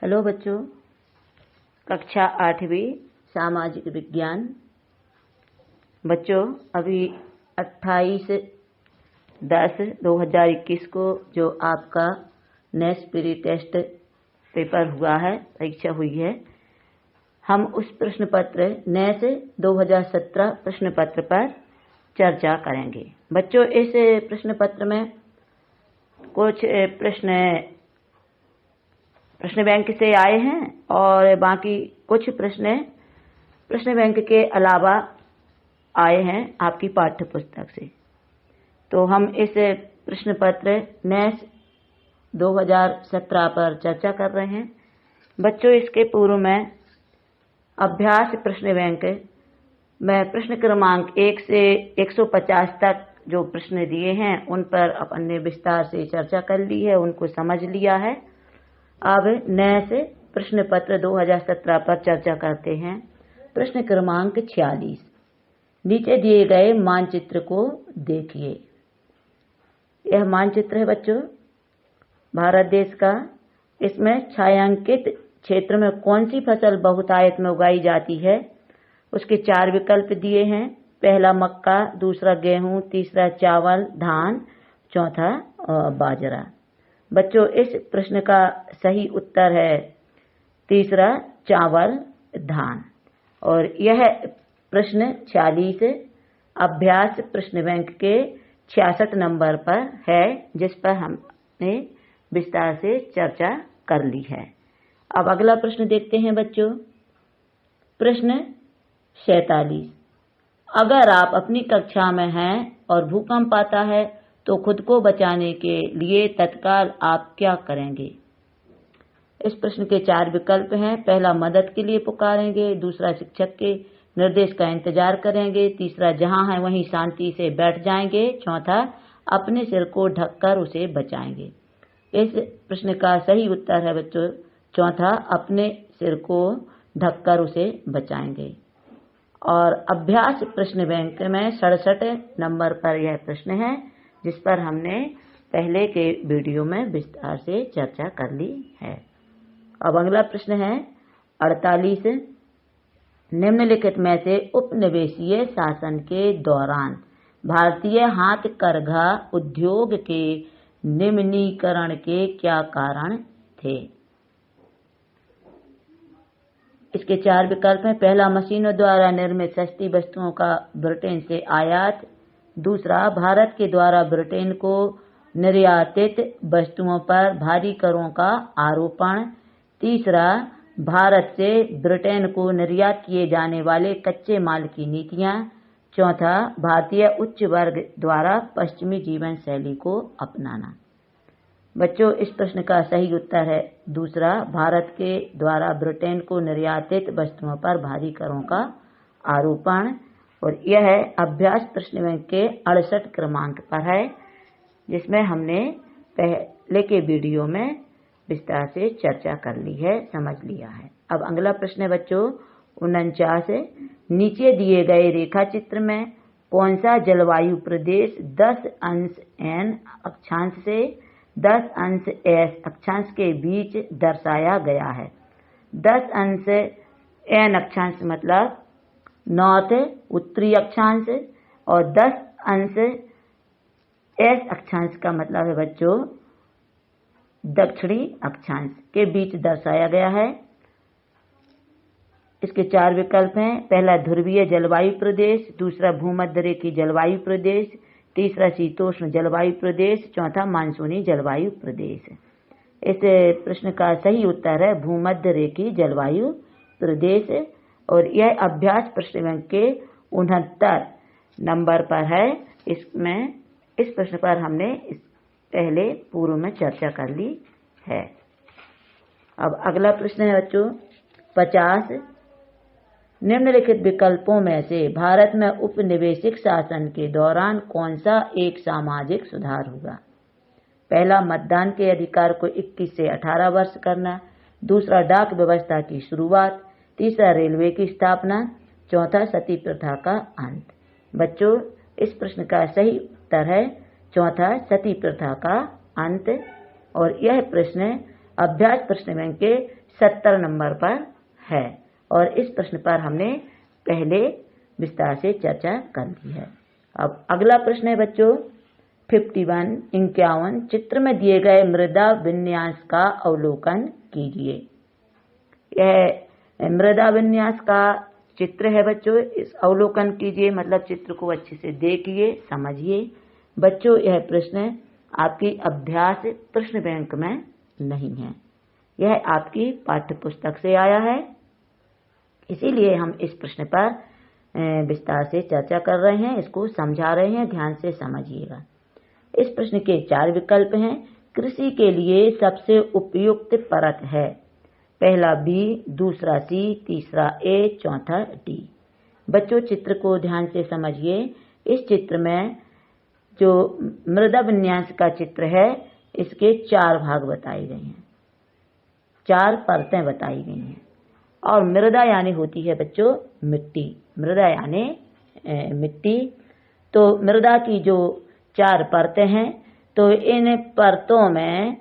Hello बच्चों, कक्षा 8वीं सामाजिक विज्ञान। बच्चों, अभी 28/10/2021 को जो आपका नेक्स्ट प्री टेस्ट पेपर हुआ है, परीक्षा हुई है, हम उस प्रश्न पत्र नेक्स्ट 2017 प्रश्न पत्र पर चर्चा करेंगे। बच्चों, इस प्रश्न पत्र में कुछ प्रश्न बैंक से आए हैं और बाकी कुछ प्रश्न बैंक के अलावा आए हैं आपकी पाठ्य पुस्तक से। तो हम इस प्रश्न पत्र नेक्स्ट 2017 पर चर्चा कर रहे हैं। बच्चों, इसके पूर्व में अभ्यास प्रश्न बैंक में प्रश्न क्रमांक 1 से 150 तक जो प्रश्न दिए हैं उन पर अपन ने विस्तार से चर्चा कर ली है, उनको समझ लिया है। अब नए से प्रश्न पत्र 2017 पर चर्चा करते हैं। प्रश्न क्रमांक 46। नीचे दिए गए मानचित्र को देखिए। यह मानचित्र है बच्चों भारत देश का। इसमें छायांकित क्षेत्र में कौन सी फसल बहुतायत में उगाई जाती है, उसके 4 विकल्प दिए हैं। पहला मक्का, दूसरा गेहूं, तीसरा चावल धान, चौथा बाजरा। बच्चों, इस प्रश्न का सही उत्तर है तीसरा चावल धान। और यह प्रश्न 46 अभ्यास प्रश्न बैंक के 66 नंबर पर है, जिस पर हमने विस्तार से चर्चा कर ली है। अब अगला प्रश्न देखते हैं बच्चों। प्रश्न 47। अगर आप अपनी कक्षा में हैं और भूकंप आता है तो खुद को बचाने के लिए तत्काल आप क्या करेंगे? इस प्रश्न के 4 विकल्प हैं। पहला मदद के लिए पुकारेंगे, दूसरा शिक्षक के निर्देश का इंतजार करेंगे, तीसरा जहां है वहीं शांति से बैठ जाएंगे, चौथा अपने सिर को ढककर उसे बचाएंगे। इस प्रश्न का सही उत्तर है बच्चों चौथा, अपने सिर को ढककर उसे बचाएंगे। और अभ्यास प्रश्न बैंक में 67 नंबर पर यह प्रश्न है, जिस पर हमने पहले के वीडियो में विस्तार से चर्चा कर ली है। अब अगला प्रश्न है 48। निम्नलिखित में से उपनिवेशीय शासन के दौरान भारतीय हाथकरघा उद्योग के निम्नीकरण के क्या कारण थे? इसके 4 विकल्प हैं। पहला, मशीनों द्वारा निर्मित सस्ती वस्तुओं का ब्रिटेन से आयात, दूसरा भारत के द्वारा ब्रिटेन को निर्यातित वस्तुओं पर भारी करों का आरोपण, तीसरा भारत से ब्रिटेन को निर्यात किए जाने वाले कच्चे माल की नीतियां, चौथा भारतीय उच्च वर्ग द्वारा पश्चिमी जीवन शैली को अपनाना। बच्चों, इस प्रश्न का सही उत्तर है दूसरा, भारत के द्वारा ब्रिटेन को निर्यातित वस्तुओं पर भारी करों का आरोपण। और यह अभ्यास प्रश्न बैंक के 68 क्रमांक पर है, जिसमें हमने पहले के वीडियो में विस्तार से चर्चा कर ली है, समझ लिया है। अब अगला प्रश्न है बच्चों 49। नीचे दिए गए रेखा चित्र में कौन सा जलवायु प्रदेश 10 अंश N अक्षांश से 10 अंश S अक्षांश के बीच दर्शाया गया है? 10 अंश N अक्षांश मतलब नॉर्थ उत्तरी अक्षांश, और 10 अंश S अक्षांश का मतलब है बच्चों दक्षिणी अक्षांश के बीच दर्शाया गया है। इसके 4 विकल्प हैं। पहला ध्रुवीय जलवायु प्रदेश, दूसरा भूमध्य रेखीय जलवायु प्रदेश, तीसरा शीतोष्ण जलवायु प्रदेश, चौथा मानसूनी जलवायु प्रदेश। इस प्रश्न का सही उत्तर है भूमध्य रेखीय जलवायु प्रदेश। और यह अभ्यास प्रश्न बैंक के 69 नंबर पर है। इसमें इस प्रश्न पर हमने पहले पूर्व में चर्चा कर ली है। अब अगला प्रश्न है बच्चों 50। निम्नलिखित विकल्पों में से भारत में उपनिवेशिक शासन के दौरान कौन सा एक सामाजिक सुधार हुआ? पहला, मतदान के अधिकार को 21 से 18 वर्ष करना, दूसरा डाक व्यवस्था की शुरुआत, तीसरा रेलवे की स्थापना, चौथा सती प्रथा का अंत। बच्चों, इस प्रश्न का सही उत्तर है चौथा, सती प्रथा का अंत। और यह प्रश्न अभ्यास प्रश्न बैंक के 70 नंबर पर है और इस प्रश्न पर हमने पहले विस्तार से चर्चा कर ली है। अब अगला प्रश्न है बच्चों 51 चित्र में दिए गए मृदा विन्यास का अवलोकन कीजिए। यह मृदा विन्यास का चित्र है बच्चों, इस अवलोकन कीजिए मतलब चित्र को अच्छे से देखिए, समझिए। बच्चों यह प्रश्न आपकी अभ्यास प्रश्न बैंक में नहीं है, यह आपकी पाठ्य पुस्तक से आया है, इसीलिए हम इस प्रश्न पर विस्तार से चर्चा कर रहे हैं, इसको समझा रहे हैं, ध्यान से समझिएगा। इस प्रश्न के 4 विकल्प हैं। कृषि के लिए सबसे उपयुक्त परत है। पहला बी, दूसरा सी, तीसरा ए, चौथा डी। बच्चों चित्र को ध्यान से समझिए। इस चित्र में जो मृदा विन्यास का चित्र है इसके 4 भाग बताए गए हैं, 4 परतें बताई गई हैं। और मृदा यानी होती है बच्चों मिट्टी, मृदा यानी मिट्टी। तो मृदा की जो 4 परतें हैं, तो इन परतों में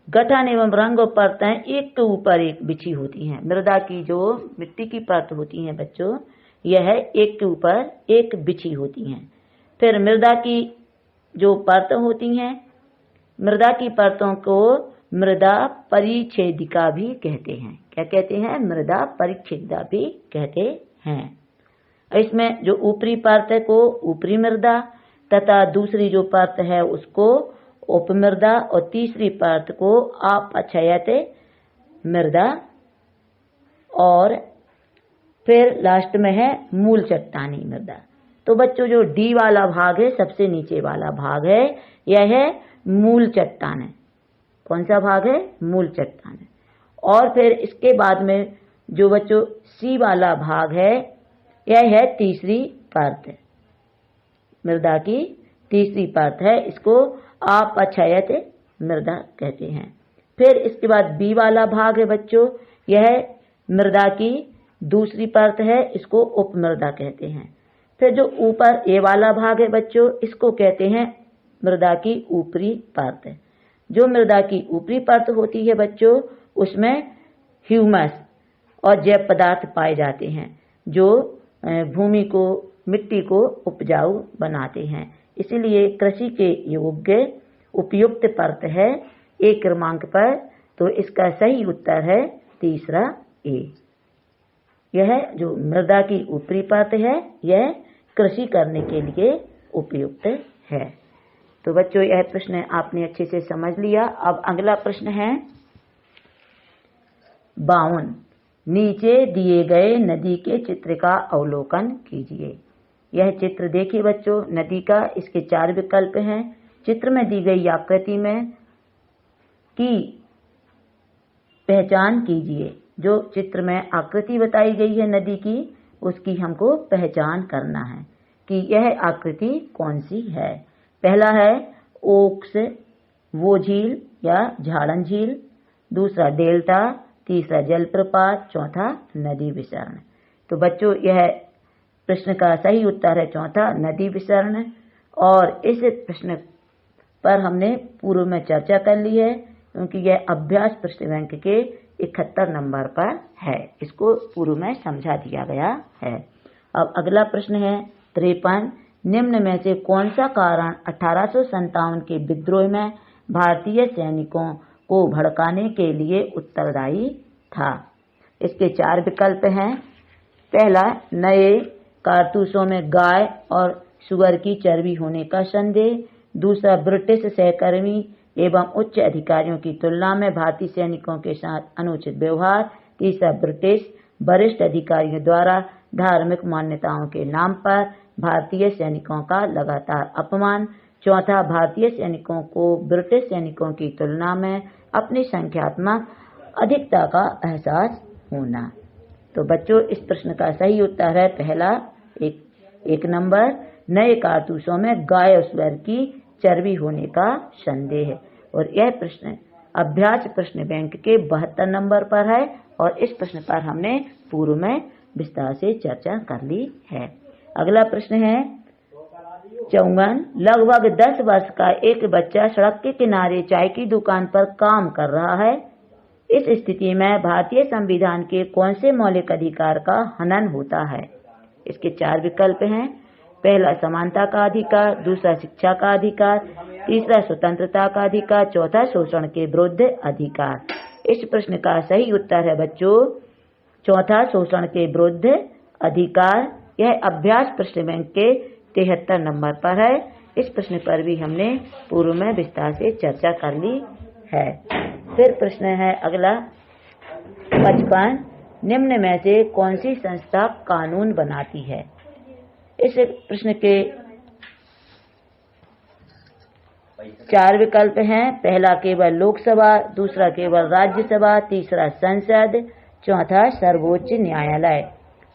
गठन एवं रंग परतें एक के ऊपर एक बिछी होती हैं। मृदा की जो मिट्टी की परत होती हैं बच्चों, यह एक के ऊपर एक बिछी होती हैं। फिर मृदा की जो परतें होती हैं, मृदा की परतों को मृदा परिच्छेदिका भी कहते हैं। क्या कहते हैं? मृदा परिच्छेदिका भी कहते हैं। इसमें जो ऊपरी परत को ऊपरी मृदा तथा दूसरी जो परत है उसको उपमृदा और तीसरी परत को अपक्षयित मृदा और फिर लास्ट में है मूल चट्टानी मृदा। तो बच्चों जो डी वाला भाग है, सबसे नीचे वाला भाग है, यह है मूल चट्टान है। कौन सा भाग है? मूल चट्टान है। और फिर इसके बाद में जो बच्चों सी वाला भाग है, यह है तीसरी परत है, मृदा की तीसरी परत है, इसको अपक्षयित मृदा कहते हैं। फिर इसके बाद बी वाला भाग है बच्चों, यह मृदा की दूसरी परत है, इसको उपमृदा कहते हैं। फिर जो ऊपर ए वाला भाग है बच्चों, इसको कहते हैं मृदा की ऊपरी परत। जो मृदा की ऊपरी परत होती है बच्चों, उसमें ह्यूमस और जैव पदार्थ पाए जाते हैं जो भूमि को, मिट्टी को उपजाऊ बनाते हैं। इसलिए कृषि के योग्य उपयुक्त परत है ए क्रमांक पर। तो इसका सही उत्तर है तीसरा ए। यह जो मृदा की ऊपरी परत है, यह कृषि करने के लिए उपयुक्त है। तो बच्चों यह प्रश्न आपने अच्छे से समझ लिया। अब अगला प्रश्न है 52, नीचे दिए गए नदी के चित्र का अवलोकन कीजिए। यह चित्र देखिए बच्चों नदी का, इसके 4 विकल्प हैं। चित्र में दी गई आकृति में की पहचान कीजिए। जो चित्र में आकृति बताई गई है नदी की, उसकी हमको पहचान करना है कि यह आकृति कौन सी है। पहला है ओक्स वो झील या झाड़न झील, दूसरा डेल्टा, तीसरा जलप्रपात, चौथा नदी विसरण। तो बच्चों यह प्रश्न का सही उत्तर है चौथा नदी विसरण। और इस प्रश्न पर हमने पूर्व में चर्चा कर ली है, क्योंकि यह अभ्यास प्रश्न बैंक के 71 नंबर पर है, इसको पूर्व में समझा दिया गया है। अब अगला प्रश्न है 53, निम्न में से कौन सा कारण 1857 के विद्रोह में भारतीय सैनिकों को भड़काने के लिए उत्तरदायी था। इसके 4 विकल्प हैं। पहला, नए कारतूसों में गाय और सुअर की चर्बी होने का संदेह। दूसरा, ब्रिटिश सहकर्मी एवं उच्च अधिकारियों की तुलना में भारतीय सैनिकों के साथ अनुचित व्यवहार। तीसरा, ब्रिटिश वरिष्ठ अधिकारियों द्वारा धार्मिक मान्यताओं के नाम पर भारतीय सैनिकों का लगातार अपमान। चौथा, भारतीय सैनिकों को ब्रिटिश सैनिकों की तुलना में अपनी संख्यात्मक अधिकता का एहसास होना। तो बच्चों इस प्रश्न का सही उत्तर है पहला एक नंबर, नए कारतूसों में गाय और सुअर की चर्बी होने का संदेह। और यह प्रश्न अभ्यास प्रश्न बैंक के 72 नंबर पर है और इस प्रश्न पर हमने पूर्व में विस्तार से चर्चा कर ली है। अगला प्रश्न है 54, लगभग 10 वर्ष का एक बच्चा सड़क के किनारे चाय की दुकान पर काम कर रहा है। इस स्थिति में भारतीय संविधान के कौन से मौलिक अधिकार का हनन होता है? इसके 4 विकल्प हैं। पहला समानता का अधिकार, दूसरा शिक्षा का अधिकार, तीसरा स्वतंत्रता का अधिकार, चौथा शोषण के विरुद्ध अधिकार। इस प्रश्न का सही उत्तर है बच्चों चौथा शोषण के विरुद्ध अधिकार। यह अभ्यास प्रश्न बैंक के 73 नंबर पर है। इस प्रश्न पर भी हमने पूर्व में विस्तार से चर्चा कर ली है। फिर प्रश्न है अगला 55, निम्न में से कौन सी संस्था कानून बनाती है? इस प्रश्न के 4 विकल्प हैं। पहला केवल लोकसभा, दूसरा केवल राज्यसभा, तीसरा संसद, चौथा सर्वोच्च न्यायालय।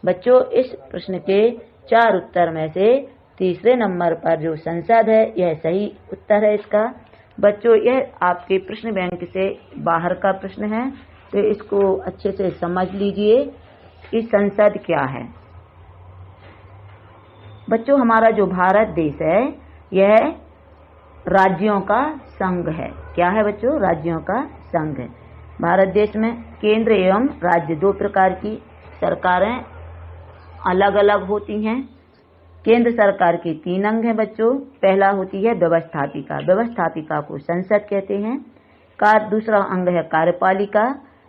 बच्चों इस प्रश्न के 4 उत्तर में से तीसरे नंबर पर जो संसद है यह सही उत्तर है इसका। बच्चों यह आपके प्रश्न बैंक से बाहर का प्रश्न है, तो इसको अच्छे से समझ लीजिए कि संसद क्या है। बच्चों हमारा जो भारत देश है यह राज्यों का संघ है। क्या है बच्चों? राज्यों का संघ है। भारत देश में केंद्र एवं राज्य 2 प्रकार की सरकारें अलग अलग होती हैं। केंद्र सरकार के 3 अंग हैं बच्चों। पहला होती है व्यवस्थापिका, व्यवस्थापिका को संसद कहते हैं। दूसरा अंग है कार्यपालिका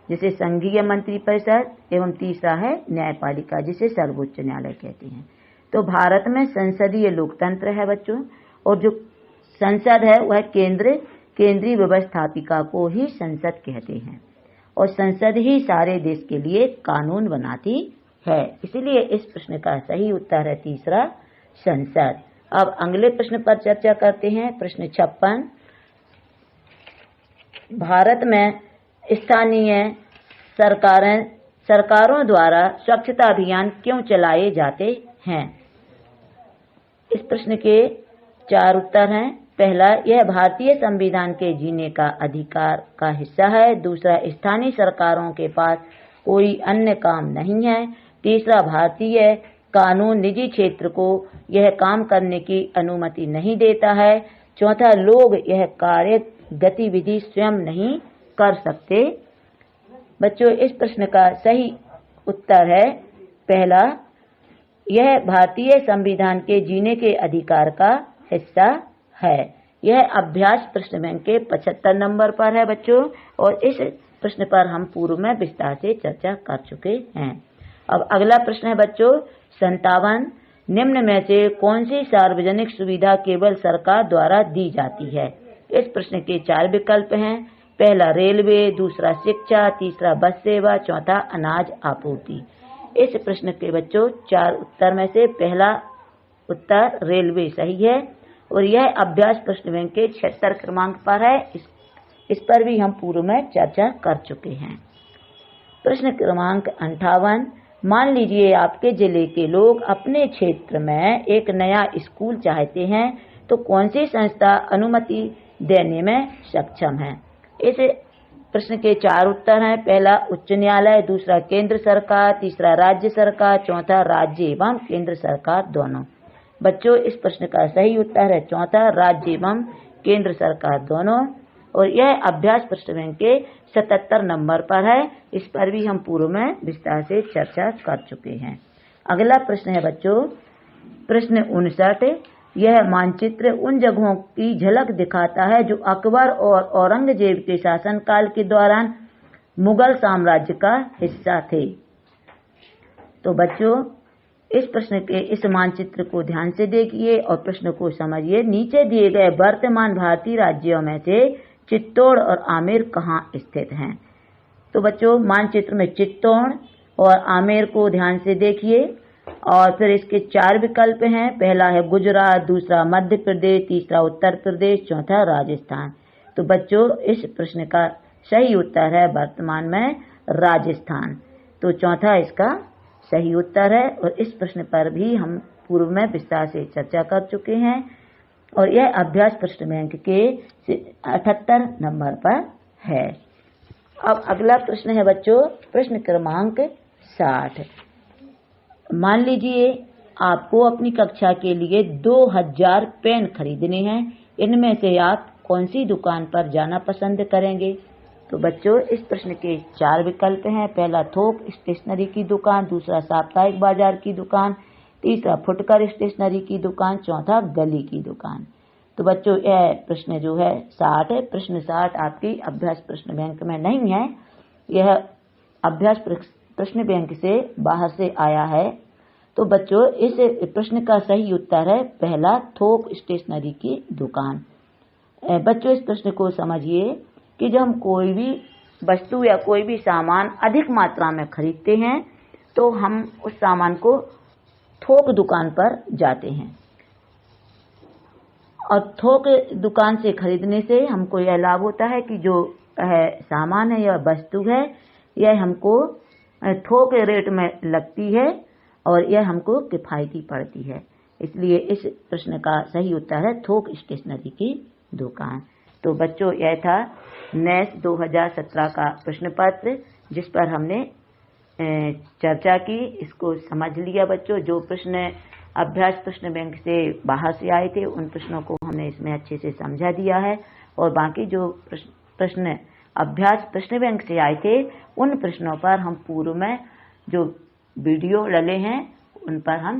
जिसे संघीय मंत्रिपरिषद, एवं तीसरा है न्यायपालिका जिसे सर्वोच्च न्यायालय कहते हैं। तो भारत में संसदीय लोकतंत्र है बच्चों, और जो संसद है वह केंद्रीय व्यवस्थापिका को ही संसद कहते हैं, और संसद ही सारे देश के लिए कानून बनाती है। इसलिए इस प्रश्न का सही उत्तर है तीसरा संसद। अब अगले प्रश्न पर चर्चा करते हैं। प्रश्न 56, भारत में स्थानीय सरकारों द्वारा स्वच्छता अभियान क्यों चलाए जाते हैं? इस प्रश्न के 4 उत्तर हैं। पहला, यह भारतीय संविधान के जीने का अधिकार का हिस्सा है। दूसरा, स्थानीय सरकारों के पास कोई अन्य काम नहीं है। तीसरा, भारतीय कानून निजी क्षेत्र को यह काम करने की अनुमति नहीं देता है। चौथा, लोग यह कार्य गतिविधि स्वयं नहीं कर सकते। बच्चों इस प्रश्न का सही उत्तर है पहला, यह भारतीय संविधान के जीने के अधिकार का हिस्सा है। यह अभ्यास प्रश्न बैंक के 75 नंबर पर है बच्चों, और इस प्रश्न पर हम पूर्व में विस्तार से चर्चा कर चुके हैं। अब अगला प्रश्न है बच्चों 57, निम्न में से कौन सी सार्वजनिक सुविधा केवल सरकार द्वारा दी जाती है? इस प्रश्न के 4 विकल्प हैं। पहला रेलवे, दूसरा शिक्षा, तीसरा बस सेवा, चौथा अनाज आपूर्ति। इस प्रश्न के बच्चों 4 उत्तर में से पहला उत्तर रेलवे सही है, और यह अभ्यास प्रश्न बैंक के 76 क्रमांक पर है। इस पर भी हम पूर्व में चर्चा कर चुके हैं। प्रश्न क्रमांक 58, मान लीजिए आपके जिले के लोग अपने क्षेत्र में एक नया स्कूल चाहते हैं, तो कौन सी संस्था अनुमति देने में सक्षम है? इस प्रश्न के 4 उत्तर हैं। पहला उच्च न्यायालय, दूसरा केंद्र सरकार, तीसरा राज्य सरकार, चौथा राज्य एवं केंद्र सरकार दोनों। बच्चों इस प्रश्न का सही उत्तर है चौथा, राज्य एवं केंद्र सरकार दोनों, और यह अभ्यास प्रश्न बैंक के 77 नंबर पर है। इस पर भी हम पूर्व में विस्तार से चर्चा कर चुके हैं। अगला प्रश्न है बच्चों प्रश्न 59, यह मानचित्र उन जगहों की झलक दिखाता है जो अकबर और औरंगजेब के शासनकाल के दौरान मुगल साम्राज्य का हिस्सा थे। तो बच्चों इस प्रश्न के इस मानचित्र को ध्यान से देखिए और प्रश्न को समझिए। नीचे दिए गए वर्तमान भारतीय राज्यों में से चित्तौड़ और आमेर कहाँ स्थित हैं? तो बच्चों मानचित्र में चित्तौड़ और आमेर को ध्यान से देखिए, और फिर इसके 4 विकल्प हैं। पहला है गुजरात, दूसरा मध्य प्रदेश, तीसरा उत्तर प्रदेश, चौथा राजस्थान। तो बच्चों इस प्रश्न का सही उत्तर है वर्तमान में राजस्थान। तो चौथा इसका सही उत्तर है, और इस प्रश्न पर भी हम पूर्व में विस्तार से चर्चा कर चुके हैं, और यह अभ्यास प्रश्न बैंक के 78 नंबर पर है। अब अगला प्रश्न है बच्चों प्रश्न क्रमांक 60। मान लीजिए आपको अपनी कक्षा के लिए 2000 पेन खरीदने हैं। इनमें से आप कौन सी दुकान पर जाना पसंद करेंगे? तो बच्चों इस प्रश्न के 4 विकल्प हैं। पहला थोक स्टेशनरी की दुकान, दूसरा साप्ताहिक बाजार की दुकान, तीसरा फुटकर स्टेशनरी की दुकान, चौथा गली की दुकान। तो बच्चों यह प्रश्न जो है 60 है। प्रश्न 60 आपकी अभ्यास प्रश्न बैंक में नहीं है, यह अभ्यास प्रश्न बैंक से बाहर से आया है। तो बच्चों इस प्रश्न का सही उत्तर है पहला थोक स्टेशनरी की दुकान। बच्चों इस प्रश्न को समझिए कि जब हम कोई भी वस्तु या कोई भी सामान अधिक मात्रा में खरीदते हैं तो हम उस सामान को थोक दुकान पर जाते हैं, और थोक दुकान से खरीदने से हमको यह लाभ होता है कि जो सामान है या वस्तु है यह हमको थोक रेट में लगती है और यह हमको किफ़ायती पड़ती है। इसलिए इस प्रश्न का सही उत्तर है थोक स्टेशनरी की दुकान। तो बच्चों यह था नेस 2017 का प्रश्न पत्र जिस पर हमने चर्चा की। इसको समझ लिया बच्चों। जो प्रश्न अभ्यास प्रश्न बैंक से बाहर से आए थे उन प्रश्नों को हमने इसमें अच्छे से समझा दिया है, और बाकी जो प्रश्न अभ्यास प्रश्न बैंक से आए थे उन प्रश्नों पर हम पूर्व में जो वीडियो डले हैं उन पर हम